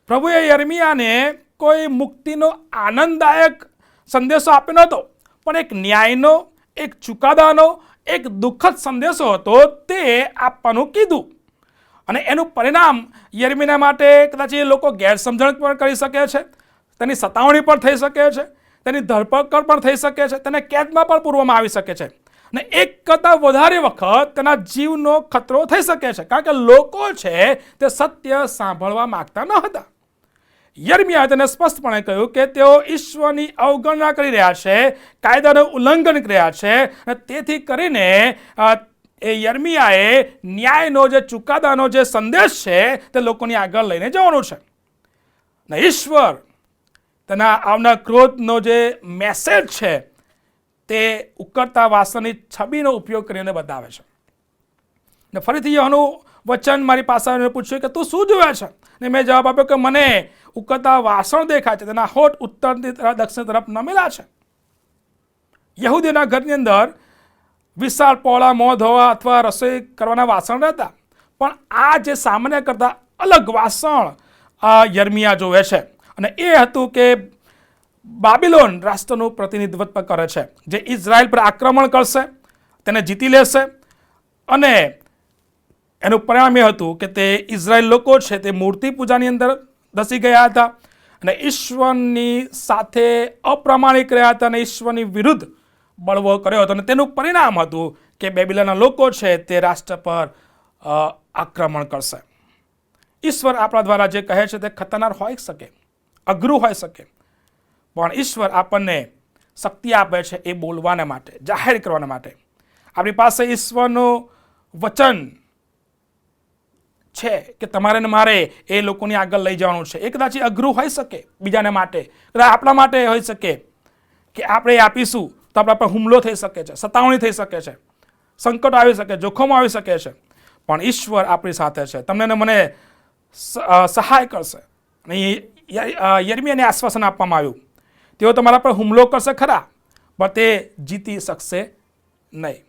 પ્રભુએ યર્મિયાને કોઈ મુક્તિનો આનંદદાયક સંદેશો આપ્યો નહોતો, પણ એક ન્યાયનો, એક ચુકાદાનો, એક દુઃખદ સંદેશો હતો તે આપવાનું કીધું. અને એનું પરિણામ યર્મિયા માટે કદાચ એ લોકો ગેરસમજણ પણ કરી શકે છે, તેની સતાવણી પણ થઈ શકે છે, તેની ધરપકડ પણ થઈ શકે છે, તેને કેદમાં પણ પૂરવામાં આવી શકે છે. અને એક કરતાં વધારે વખત તેના જીવનો ખતરો થઈ શકે છે, કારણ કે લોકો છે તે સત્ય સાંભળવા માંગતા ન હતા. યર્મિયાએ તેને સ્પષ્ટપણે કહ્યું કે તેઓ ઈશ્વરની અવગણના કરી રહ્યા છે, કાયદાનું ઉલ્લંઘન કરી રહ્યા છે. અને તેથી કરીને એ યર્મિયાએ ન્યાયનો જે ચુકાદાનો જે સંદેશ છે તે લોકોની આગળ લઈને જવાનો છે. ને ઈશ્વર તેના આવનાર ક્રોધનો જે મેસેજ છે તે ઉકળતા વાસણની છબીનો ઉપયોગ કરીને બતાવે છે. ને ફરીથી યહોવાનું વચન મારી પાસે આવીને પૂછ્યું કે તું શું જોવે છે? ને મેં જવાબ આપ્યો કે મને ઉકળતા વાસણ દેખાય છે, તેના હોઠ ઉત્તરથી દક્ષિણ તરફ નમેલા છે. યહૂદીના ઘરની અંદર વિશાળ પહોળા મોં ધોવા અથવા રસોઈ કરવાના વાસણ રહેતા, પણ આ જે સામાન્ય કરતાં અલગ વાસણ યર્મિયા જોવે છે. અને એ હતું કે બાબિલોન રાષ્ટ્રનું પ્રતિનિધિત્વ કરે છે, જે ઇઝરાયલ પર આક્રમણ કરશે, તેને જીતી લેશે. અને એનું પરિણામ એ હતું કે તે ઇઝરાયલ લોકો છે તે મૂર્તિ પૂજાની અંદર ધસી ગયા હતા અને ઈશ્વરની સાથે અપ્રામાણિક રહ્યા હતા અને ઈશ્વરની વિરુદ્ધ બળવો કર્યો હતો. અને તેનું પરિણામ હતું કે બેબીલોનના લોકો છે તે રાષ્ટ્ર પર આક્રમણ કરશે. ઈશ્વર આપણા દ્વારા જે કહે છે તે ખતરનાક હોઈ શકે, અઘરું હોઈ શકે, પણ ઈશ્વર આપણને શક્તિ આપે છે એ બોલવાના માટે, જાહેર કરવાના માટે. આપણી પાસે ઈશ્વરનું વચન છે કે તમારે ને મારે એ લોકોની આગળ લઈ જવાનું છે. એ કદાચ અઘરું હોઈ શકે બીજાને માટે, કદાચ આપણા માટે હોઈ શકે કે આપણે આપીશું તો આપણા પર હુમલો થઈ શકે છે, સતાવણી થઈ શકે છે, સંકટ આવી શકે, જોખમો આવી શકે છે. પણ ઈશ્વર આપણી સાથે છે, તમને ને મને સહાય કરશે. યર્મિયાને આશ્વાસન આપવામાં આવ્યું, તેઓ તમારા પર હુમલો કરશે ખરા, પણ તે જીતી શકશે નહીં.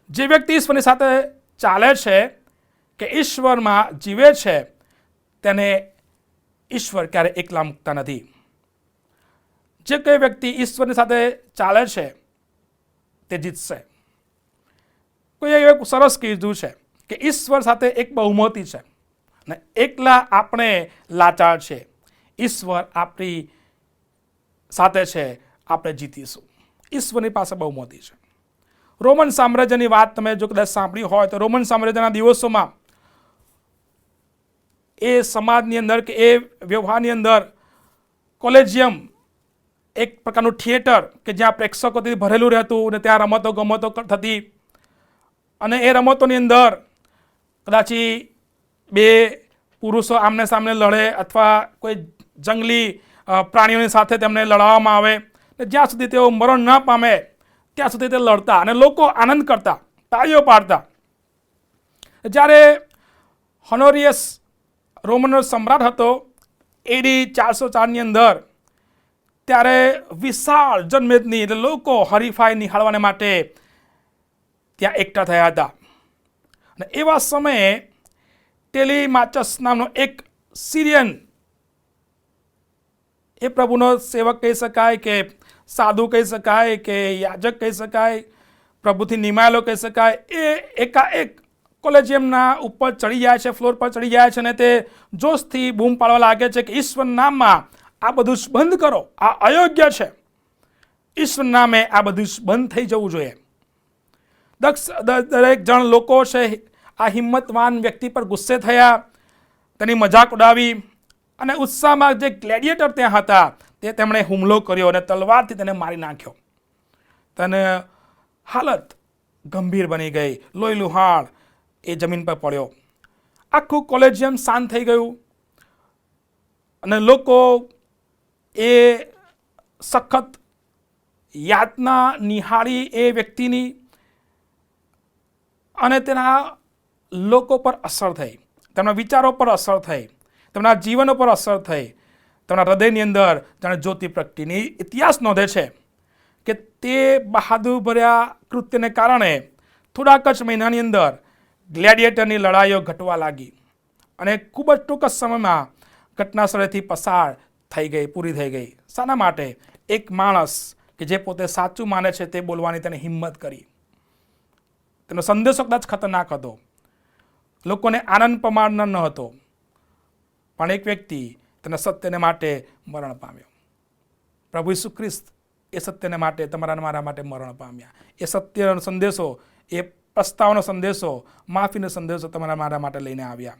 જે વ્યક્તિ ઈશ્વરની સાથે ચાલે છે કે ઈશ્વરમાં જીવે છે તેને ઈશ્વર ક્યારે એકલા મૂકતા નથી. જે કોઈ વ્યક્તિ ઈશ્વરની સાથે ચાલે છે તે જીતશે. કોઈ એક સરસ કીધું છે કે ઈશ્વર સાથે એક બહુમતી છે અને એકલા આપણે લાચાર છે. ઈશ્વર આપણી સાથે છે, આપણે જીતીશું. ઈશ્વરની પાસે બહુમતી છે. રોમન સામ્રાજ્યની વાત તમે જો કદાચ સાંભળી હોય તો રોમન સામ્રાજ્યના દિવસોમાં એ સમાજની અંદર કે એ વ્યવહારની અંદર કોલેજિયમ એક પ્રકારનું થિયેટર કે જ્યાં પ્રેક્ષકોથી ભરેલું રહેતું અને ત્યાં રમતો ગમતો થતી. અને એ રમતોની અંદર કદાચ બે પુરુષો આમને સામને લડે અથવા કોઈ જંગલી પ્રાણીઓની સાથે તેમને લડાવવામાં આવે. જ્યાં સુધી તેઓ મરણ ન પામે ત્યાં સુધી તે લડતા અને લોકો આનંદ કરતા, તાળીઓ પાડતા. જ્યારે હોનોરિયસ રોમનનો સમ્રાટ હતો એડી 404ની અંદર, ત્યારે વિશાળ જનમેદની એટલે લોકો હરીફાઈ નિહાળવાને માટે ત્યાં એકઠા થયા હતા. અને એવા સમયે ટેલિમાચસ નામનો એક સિરિયન, એ પ્રભુનો સેવક કહી શકાય કે સાધુ કહી શકાય કે યાજક કહી શકાય, પ્રભુથી નિમાયેલો કહી શકાય, એ એકાએક કોલેજિયમના ઉપર ચડી જાય છે, ફ્લોર પર ચડી જાય છે અને તે જોશથી બૂમ પાડવા લાગે છે કે ઈશ્વર નામમાં આ બધું બંધ કરો, આ અયોગ્ય છે, ઈશ્વર નામે આ બધું બંધ થઈ જવું જોઈએ. દરેક જણ લોકો છે આ હિંમતવાન વ્યક્તિ પર ગુસ્સે થયા, તેની મજાક ઉડાવી અને ઉત્સાહમાં જે ગ્લેડિએટર ત્યાં હતા તે તેમણે હુમલો કર્યો અને તલવારથી તેને મારી નાખ્યો. તેને હાલત ગંભીર બની ગઈ, લોહી લુહાણ એ જમીન પર પડ્યો. આખું કોલેજિયમ શાંત થઈ ગયું અને લોકો એ સખત યાતના નિહાળી એ વ્યક્તિની અને તેના લોકો પર અસર થઈ, તેમના વિચારો પર અસર થઈ, તેમના જીવનો પર અસર થઈ. તેમના હૃદયની અંદર જાણે જ્યોતિ પ્રગટીની ઇતિહાસ નોંધે છે કે તે બહાદુર ભર્યા કૃત્યને કારણે થોડાક જ મહિનાની અંદર ગ્લેડિએટરની લડાઈઓ ઘટવા લાગી અને ખૂબ જ ટૂંક જ સમયમાં ઘટના સ્થળેથી પસાર થઈ ગઈ, પૂરી થઈ ગઈ. શાના માટે? એક માણસ કે જે પોતે સાચું માને છે તે બોલવાની તેને હિંમત કરી. તેનો સંદેશો કદાચ ખતરનાક હતો, લોકોને આનંદ પમાડનાર ન હતો, પણ એક વ્યક્તિ તેના સત્યને માટે મરણ પામ્યો. પ્રભુ ઈસુ ખ્રિસ્ત એ સત્યને માટે તમારા મારા માટે મરણ પામ્યા. એ સત્યનો સંદેશો, એ પસ્તાવાનો સંદેશો, માફીનો સંદેશો તમારા મારા માટે લઈને આવ્યા.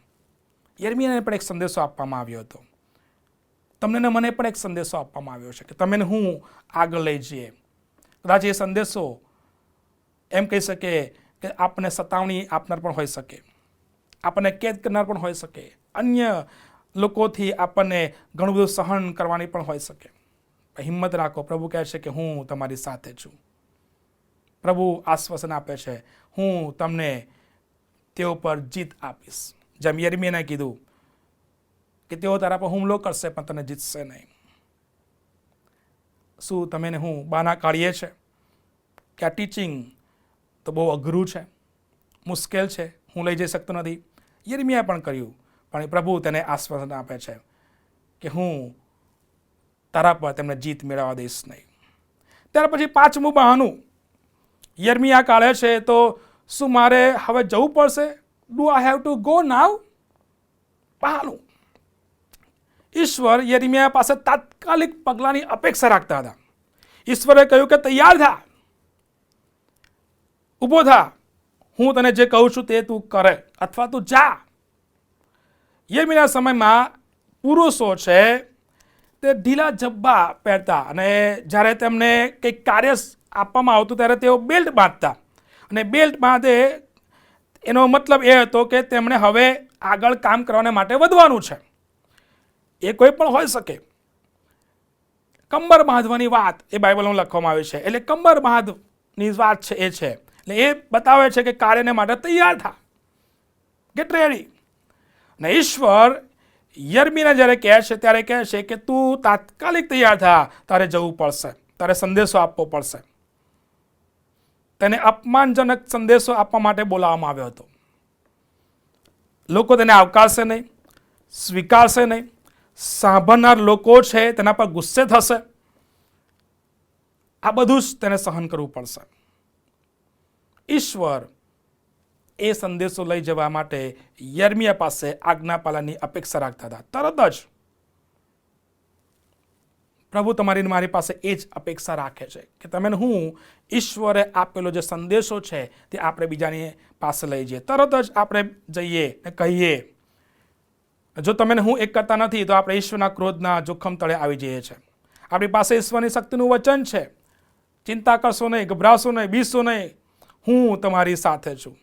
યર્મિયાને પણ એક સંદેશો આપવામાં આવ્યો હતો. તમને ને મને પણ એક સંદેશો આપવામાં આવ્યો છે કે તમે ને હું આગળ લઈ જઈએ. કદાચ એ સંદેશો એમ કહી શકે કે આપણને સતાવણી આપનાર પણ હોઈ શકે, આપણને કેદ કરનાર પણ હોઈ શકે, અન્ય લોકોથી આપણને ઘણું બધું સહન કરવાની પણ હોઈ શકે. હિંમત રાખો, પ્રભુ કહે છે કે હું તમારી સાથે છું. પ્રભુ આશ્વાસન આપે છે, હું તમને તેઓ પર જીત આપીશ. જેમ યર્મિયાને કીધું કે તેઓ તારા પર હુમલો કરશે પણ તને જીતશે નહીં. શું તમે ને હું બાના કાઢીએ છે કે આ ટીચિંગ તો બહુ અઘરું છે, મુશ્કેલ છે, હું લઈ જઈ શકતો નથી? યર્મિયા પણ કર્યું, પણ પ્રભુ તેને આશ્વાસન આપે છે કે હું તારા પર તેમને જીત મેળવવા દઈશ નહીં. ત્યાર પછી પાંચમું બહાનું યર્મિયા કાઢે છે, તો શું મારે હવે જવું પડશે? Do I have to go now? બહાનું. ઈશ્વર યર્મિયા પાસે તાત્કાલિક પગલાંની અપેક્ષા રાખતા હતા. ઈશ્વરે કહ્યું કે તૈયાર થા, ઊભો થા, હું તને જે કહું છું તે તું કરે અથવા તું જા. યર્મિયાના સમયમાં પુરુષો છે તે ઢીલા જબ્બા પહેરતા અને જ્યારે તેમને કંઈક કાર્ય આપવામાં આવતું ત્યારે તેઓ બેલ્ટ બાંધતા અને બેલ્ટ બાંધે એનો મતલબ એ હતો કે તેમણે હવે આગળ કામ કરવાને માટે વધવાનું છે. એ કોઈ પણ હોઈ શકે. કમર બાંધવાની વાત એ બાઇબલમાં લખવામાં આવી છે, એટલે કમર બાંધની વાત છે એ છે, એટલે એ બતાવે છે કે કાર્યને માટે તૈયાર થા, ગેટ રેડી. ને ઈશ્વર યર્મિયાને જ્યારે કહે છે ત્યારે કહે છે કે તું તાત્કાલિક તૈયાર થા, તારે જવું પડશે, તારે સંદેશો આપવો પડશે. તેને અપમાનજનક સંદેશો આપવા માટે બોલાવવામાં આવ્યો હતો. લોકો તેને આવકારશે નહીં, સ્વીકારશે નહીં, સાંભળનાર લોકો છે તેના પર ગુસ્સે થશે. આ બધું જ તેને સહન કરવું પડશે. ઈશ્વર એ સંદેશો લઈ જવા માટે યર્મિયા પાસે આજ્ઞાપાલનની અપેક્ષા રાખતા હતા. તરત જ પ્રભુ તમારી મારી પાસે એ જ અપેક્ષા રાખે છે કે તમે હું ઈશ્વરે આપેલો જે સંદેશો છે તે આપણે બીજાની પાસે લઈ જઈએ. તરત જ આપણે જઈએ ને કહીએ. જો તમે હું એક કરતા નથી તો આપણે ઈશ્વરના ક્રોધના જોખમ તળે આવી જઈએ છીએ. આપણી પાસે ઈશ્વરની શક્તિનું વચન છે, ચિંતા કરશો નહીં, ગભરાશો નહીં, બીસશો નહીં, હું તમારી સાથે છું.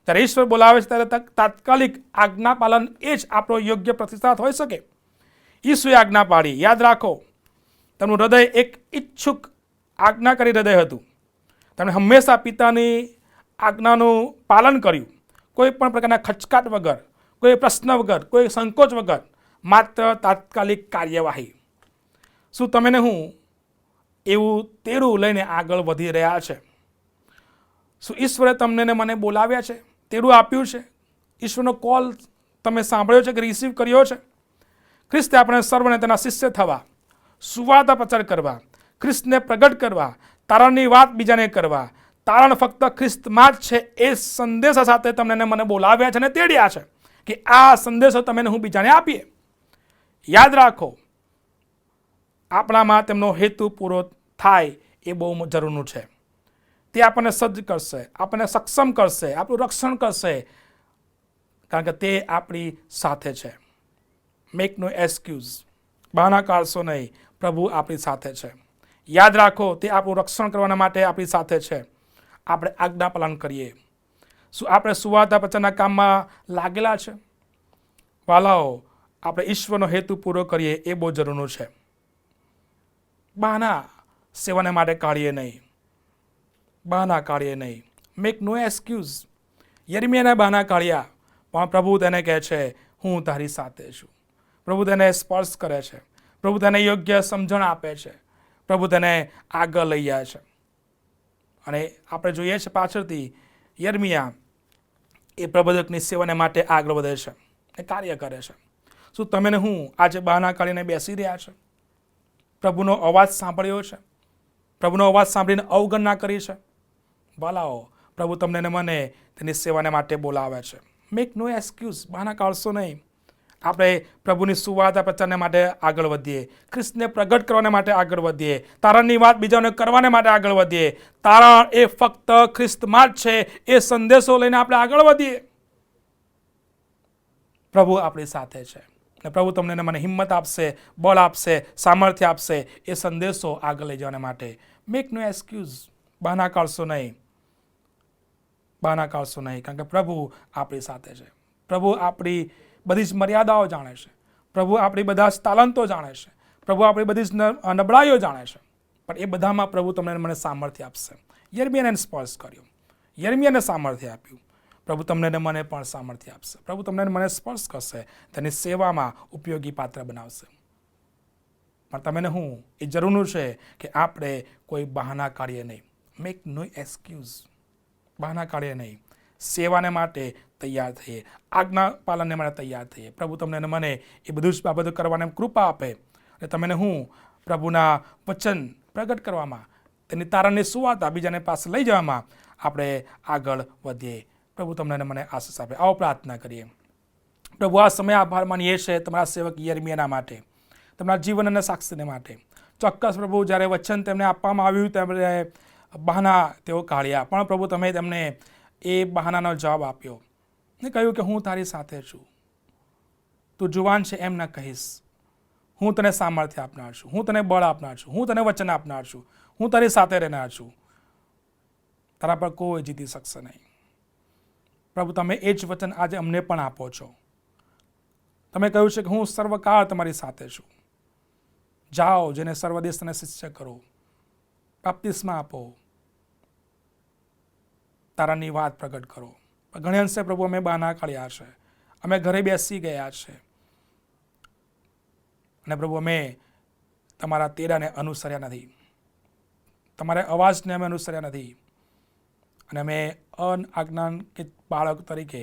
ત્યારે ઈશ્વર બોલાવે છે ત્યારે તાત્કાલિક આજ્ઞા પાલન એ જ આપણો યોગ્ય પ્રતિસાદ હોઈ શકે. ઈશ્વરે આજ્ઞા પાડી. યાદ રાખો, તેમનું હૃદય એક ઈચ્છુક આજ્ઞાકારી હૃદય હતું. તેમણે હંમેશા પિતાની આજ્ઞાનું પાલન કર્યું, કોઈ પણ પ્રકારના ખચકાટ વગર, કોઈ પ્રશ્ન વગર, કોઈ સંકોચ વગર, માત્ર તાત્કાલિક કાર્યવાહી. શું તમે ને હું એવું તેડું લઈને આગળ વધી રહ્યા છે? શું ઈશ્વરે તમને ને મને બોલાવ્યા છે, તેડું આપ્યું છે? ઈશ્વરનો કોલ તમે સાંભળ્યો છે કે રિસીવ કર્યો છે? ખ્રિસ્તે આપણે સર્વને તેના શિષ્ય થવા, સુવાર્તા પ્રચાર કરવા, ખ્રિસ્તને પ્રગટ કરવા, તારણની વાત બીજાને કરવા, તારણ ફક્ત ખ્રિસ્તમાં જ છે એ સંદેશા સાથે તમને ને મને બોલાવ્યા છે અને તેડ્યા છે કે આ સંદેશો તમે હું બીજાને આપીએ. યાદ રાખો, આપણામાં તેમનો હેતુ પૂરો થાય એ બહુ જરૂરનું છે. તે આપણને સજ્જ કરશે, આપણને સક્ષમ કરશે, આપણું રક્ષણ કરશે, કારણ કે તે આપણી સાથે છે. મેક નો એક્સક્યુઝ, બહાના કાઢશો નહીં, પ્રભુ આપણી સાથે છે. યાદ રાખો, તે આપણું રક્ષણ કરવાના માટે આપણી સાથે છે. આપણે આજ્ઞા પાલન કરીએ. શું આપણે સુવાર્તા પ્રચારના કામમાં લાગેલા છે? વાલાઓ, આપણે ઈશ્વરનો હેતુ પૂરો કરીએ એ બહુ જરૂરનું છે. બહાના સેવાને માટે કાઢીએ નહીં, બહાના કાઢીએ નહીં. મેક નો એક્સક્યુઝ. યર્મિયાના બહાના કાઢ્યા, પણ પ્રભુ તેને કહે છે, હું તારી સાથે છું. પ્રભુ તેને સ્પર્શ કરે છે, પ્રભુ તેને યોગ્ય સમજણ આપે છે, પ્રભુ તેને આગળ લઈ જાય છે. અને આપણે જોઈએ છે પાછળથી યર્મિયા એ પ્રબોધકની સેવાને માટે આગળ વધે છે, એ કાર્ય કરે છે. શું તમે ને હું આજે બહાના કાઢીને બેસી રહ્યા છે? પ્રભુનો અવાજ સાંભળ્યો છે? પ્રભુનો અવાજ સાંભળીને અવગણના કરી છે? ભલાઓ, પ્રભુ તમને ને મને તેની સેવાને માટે બોલાવે છે. મેક નો એક્સક્યુઝ, બહાના કાઢશો નહીં. આપણે પ્રભુની સુવાર્તા પ્રચારને માટે આગળ વધીએ, ખ્રિસ્તને પ્રગટ કરવાને માટે આગળ વધીએ, તારણની વાત બીજાને કરવાને માટે આગળ વધીએ. તારણ એ ફક્ત ખ્રિસ્તમાં જ છે. એ સંદેશો લઈને આપણે આગળ વધીએ. પ્રભુ આપણી સાથે છે અને પ્રભુ તમને ને મને હિંમત આપશે, બળ આપશે, સામર્થ્ય આપશે એ સંદેશો આગળ લઈ જવાને માટે. મેક નો એક્સક્યુઝ, બહાના કાઢશો નહીં, બહાના કાઢશો નહીં, કારણ કે પ્રભુ આપણી સાથે છે. પ્રભુ આપણી બધી જ મર્યાદાઓ જાણે છે, પ્રભુ આપણી બધા જ તાલંતો જાણે છે, પ્રભુ આપણી બધી જ નબળાઈઓ જાણે છે, પણ એ બધામાં પ્રભુ તમને મને સામર્થ્ય આપશે. યર્મિયાને સ્પર્શ કર્યો, યર્મિયાને સામર્થ્ય આપ્યું, પ્રભુ તમને ને મને પણ સામર્થ્ય આપશે. પ્રભુ તમને મને સ્પર્શ કરશે, તેની સેવામાં ઉપયોગી પાત્ર બનાવશે. પણ તમે ને હું એ જરૂરનું છે કે આપણે કોઈ બહાના કાઢીએ નહીં. મેક નો એક્સક્યુઝ, બહાના કાઢીએ નહીં. સેવાને માટે તૈયાર થઈએ, આજ્ઞા પાલનને માટે તૈયાર થઈએ. પ્રભુ તમને ને મને એ બધું જ બાબતો કરવાની કૃપા આપે અને તમે ને હું પ્રભુના વચન પ્રગટ કરવામાં, તેની તારણની સુવાર્તા બીજાને પાસે લઈ જવામાં આપણે આગળ વધીએ. પ્રભુ તમને ને મને આશીષ આપે. આવો પ્રાર્થના કરીએ. પ્રભુ, આ સમય આભાર માનીએ છીએ તમારા સેવક યર્મિયાના માટે, તમારા જીવન અને સાક્ષીને માટે. ચોક્કસ પ્રભુ, જ્યારે વચન તેમને આપવામાં આવ્યું ત્યારે બહાના તેઓ કાઢ્યા, પણ પ્રભુ તમે તેમને એ બહાનાનો જવાબ આપ્યો ને કહ્યું કે હું તારી સાથે છું, તું જુવાન છે એમ ન કહીશ, હું તને સામર્થ્ય આપનાર છું, હું તને બળ આપનાર છું, હું તને વચન આપનાર છું, હું તારી સાથે રહેનાર છું. તારા પર કોઈ જીતી શકશે નહીં. પ્રભુ, તમે એ જ વચન આજે અમને પણ આપો છો. તમે કહ્યું છે કે હું સર્વકાળ તમારી સાથે છું. જાઓ, જેને સર્વદેશને શિષ્ય કરો, બાપ્તિસ્મા આપો, તારાની વાત પ્રગટ કરો. ઘણી અંશે પ્રભુ અમે બહાના કાઢ્યા છે, અમે ઘરે બેસી ગયા છે અને પ્રભુ અમે તમારા તેડાને અનુસર્યા નથી, તમારા અવાજને અમે અનુસર્યા નથી અને અમે અનાજ્ઞાનિત બાળક તરીકે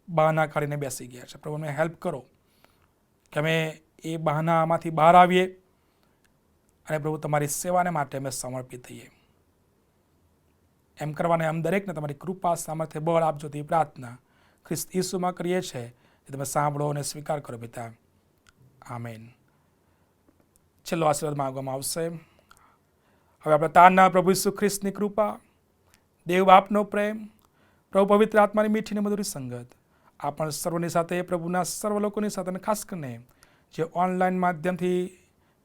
બહાના કાઢીને બેસી ગયા છે. પ્રભુ અમને હેલ્પ કરો કે અમે એ બહાનામાંથી બહાર આવીએ અને પ્રભુ તમારી સેવાને માટે અમે સમર્પિત થઈએ. એમ કરવાને આમ દરેકને તમારી કૃપા, સામર્થ્ય, બળ આપજો તેવી પ્રાર્થના ખ્રિસ્ત ઈસુમાં કરીએ છીએ. એ તમે સાંભળો અને સ્વીકાર કરો પિતા. આમેન. છેલ્લો આશીર્વાદ માંગવામાં આવશે. હવે આપણે તારના પ્રભુ ઈસુ ખ્રિસ્તની કૃપા, દેવ બાપનો પ્રેમ, પ્રભુ પવિત્ર આત્માની મીઠી ને મધુરી સંગત આપણ સર્વની સાથે, પ્રભુના સર્વ લોકોની સાથે, અને ખાસ કરીને જે ઓનલાઈન માધ્યમથી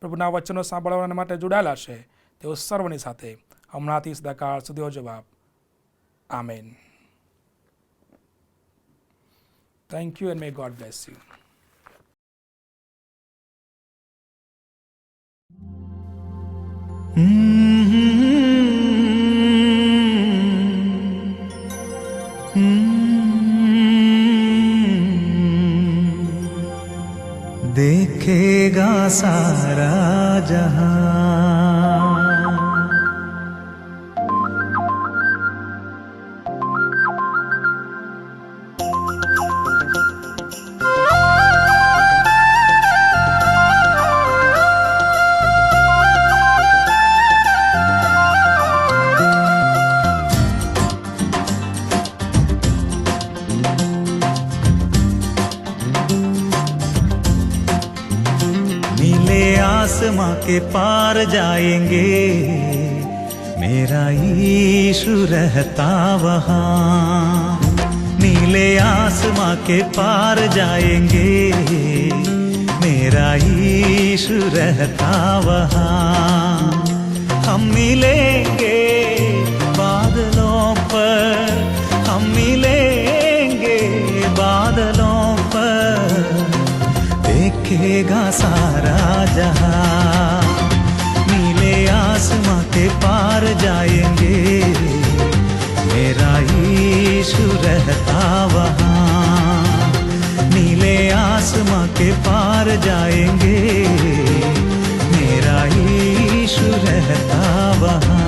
પ્રભુના વચનો સાંભળવા માટે જોડાયેલા છે તેઓ સર્વની સાથે હમણાંથી સદાકાળ સુધી જવાબ. Amen. Thank you and May God bless you. देखेगा सारा जहां, आसमां के पार जाएंगे, मेरा यीशु रहता वहाँ। नीले आसमां के पार जाएंगे, मेरा यीशु रहता वहाँ। हम मिलेंगे बादलों पर, हम मिलेंगे बादलों पर, देखेगा सारा जहां। नीले आसमां के पार जाएंगे, मेरा यीशु रहता वहाँ। नीले आसमां के पार जाएंगे, मेरा यीशु रहता वहाँ।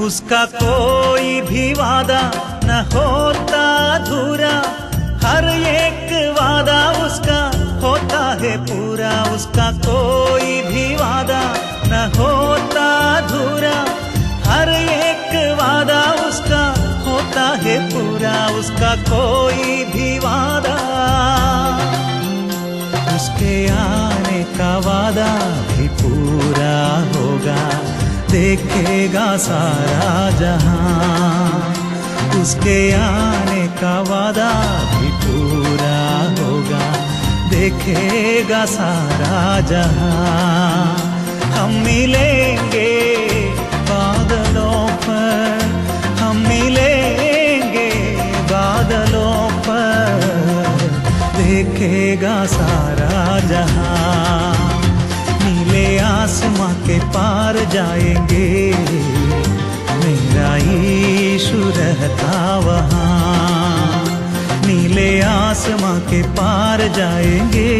उसका कोई भी वादा न होता अधूरा, हर एक वादा उसका होता है पूरा। उसका कोई भी वादा न होता अधूरा, हर एक वादा उसका होता है पूरा। उसका कोई भी वादा, उसके आने का वादा भी पूरा होगा, देखेगा सारा जहां। उसके आने का वादा भी पूरा होगा, देखेगा सारा जहां। हम मिलेंगे बादलों पर, हम मिलेंगे बादलों पर, देखेगा सारा जहां। नीले आसमां के पार जाएंगे, मेरा यीशु रहता वहाँ। नीले आसमां के पार जाएंगे,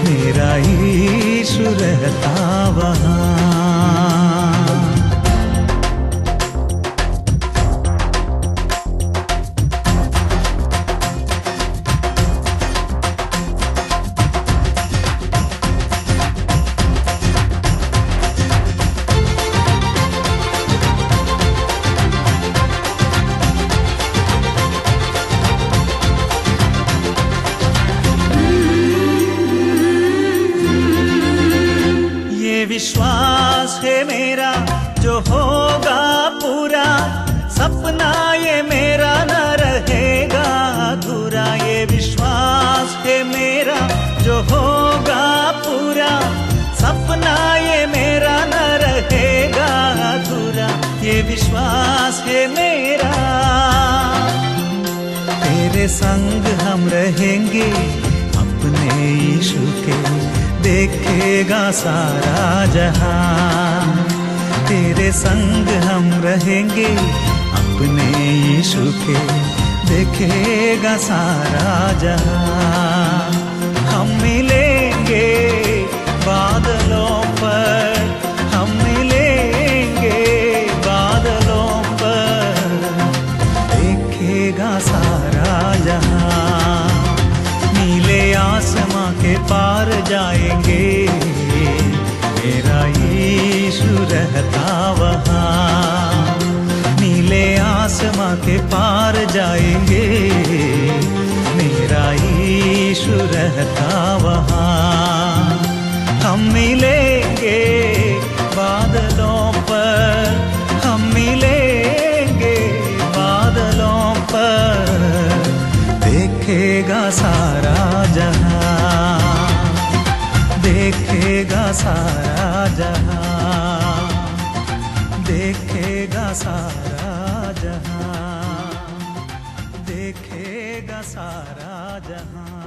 मेरा यीशु रहता वहाँ। विश्वास है मेरा जो होगा पूरा, सपना ये मेरा न रहेगा अधूरा। ये विश्वास है मेरा जो होगा पूरा, सपना ये मेरा न रहेगा अधूरा। ये विश्वास है मेरा, तेरे संग हम रहेंगे अपने यीशु के, देखेगा सारा जहां। तेरे संग हम रहेंगे अपने यीशु के, देखेगा सारा जहां। हम मिलेंगे बादलों पर, हम मिलेंगे बादलों पर, देखेगा सारा जहां। नीले आसमां के पार जाएंगे, मेरा यीशु रहता वहाँ। नीले आसमां के पार जाएंगे, मेरा यीशु रहता वहाँ। हम मिलेंगे बादलों पर, हम मिलेंगे बादलों पर, देखेगा सारा जहां, देखेगा सारा जहां, देखेगा सारा जहां, देखेगा सारा जहां।